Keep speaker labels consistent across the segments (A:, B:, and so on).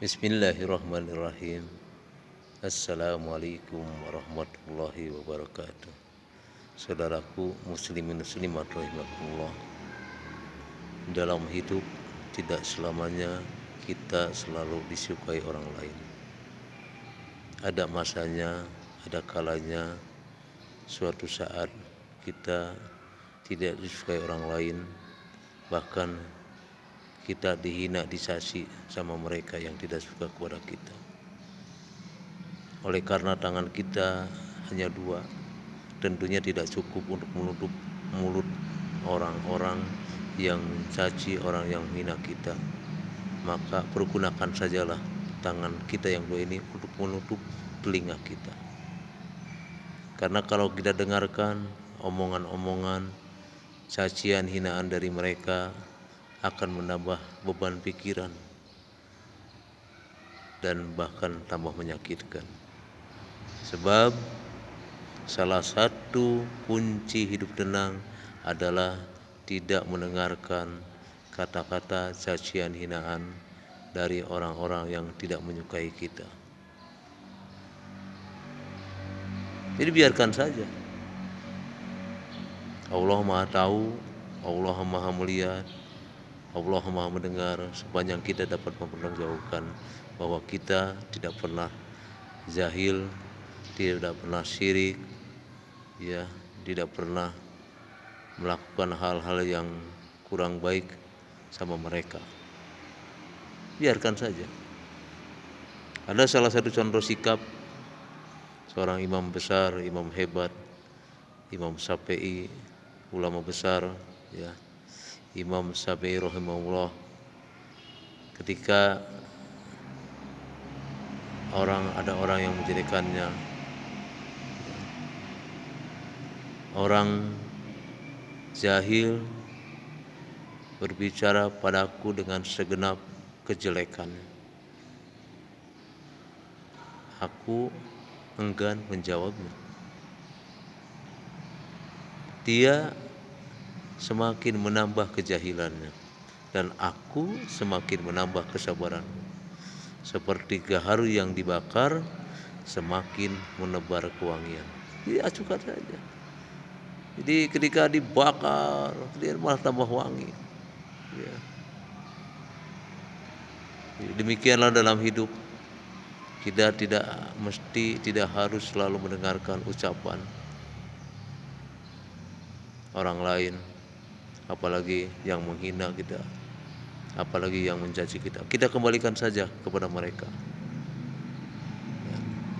A: Bismillahirrahmanirrahim. Assalamualaikum warahmatullahi wabarakatuh. Saudaraku muslimin muslimat rahimakumullah. Dalam hidup tidak selamanya kita selalu disukai orang lain. Ada masanya, ada kalanya suatu saat kita tidak disukai orang lain, bahkan kita dihina, dicaci sama mereka yang tidak suka kepada kita. Oleh karena tangan kita hanya dua, tentunya tidak cukup untuk menutup mulut orang-orang yang mencaci, orang yang menghina kita. Maka pergunakan sajalah tangan kita yang dua ini untuk menutup telinga kita. Karena kalau kita dengarkan omongan-omongan, cacian, hinaan dari mereka, akan menambah beban pikiran dan bahkan tambah menyakitkan. Sebab salah satu kunci hidup tenang adalah tidak mendengarkan kata-kata cacian hinaan dari orang-orang yang tidak menyukai kita. Jadi biarkan saja. Allah Maha tahu, Allah Maha melihat, Allah Maha mendengar. Sepanjang kita dapat mempertanggungjawabkan bahwa kita tidak pernah jahil, tidak pernah syirik, ya, tidak pernah melakukan hal-hal yang kurang baik sama mereka. Biarkan saja. Ada salah satu contoh sikap seorang imam besar, imam hebat, Imam Syafi'i, ulama besar, ya, Imam Syafi'i rahimahullah, ketika ada orang yang menjadikannya, orang jahil berbicara padaku dengan segenap kejelekan. Aku enggan menjawabnya. Dia semakin menambah kejahilannya dan aku semakin menambah kesabaran. Seperti gaharu yang dibakar semakin menebar kewangian. Jadi acukan saja. Jadi ketika dibakar dia malah tambah wangi. Ya. Demikianlah dalam hidup. Kita tidak harus selalu mendengarkan ucapan orang lain, apalagi yang menghina kita, apalagi yang mencaci kita. Kita kembalikan saja kepada mereka.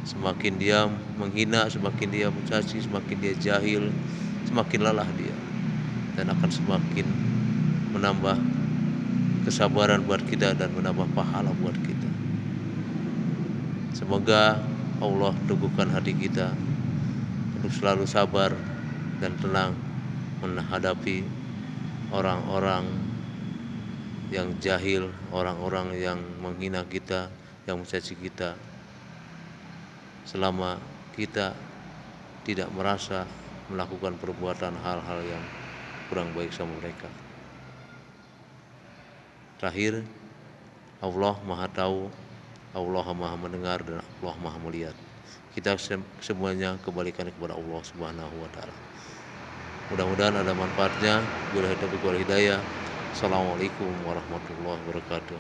A: Semakin dia menghina, semakin dia mencaci, semakin dia jahil, semakin lelah dia, dan akan semakin menambah kesabaran buat kita dan menambah pahala buat kita. Semoga Allah teguhkan hati kita untuk selalu sabar dan tenang menghadapi orang-orang yang jahil, orang-orang yang menghina kita, yang mencaci kita, selama kita tidak merasa melakukan perbuatan hal-hal yang kurang baik sama mereka. Terakhir, Allah Maha tahu, Allah Maha mendengar, dan Allah Maha melihat. Kita semuanya kembalikan kepada Allah Subhanahu wa taala. Mudah-mudahan ada manfaatnya. Wabillahi taufiq wal hidayah. Assalamualaikum warahmatullahi wabarakatuh.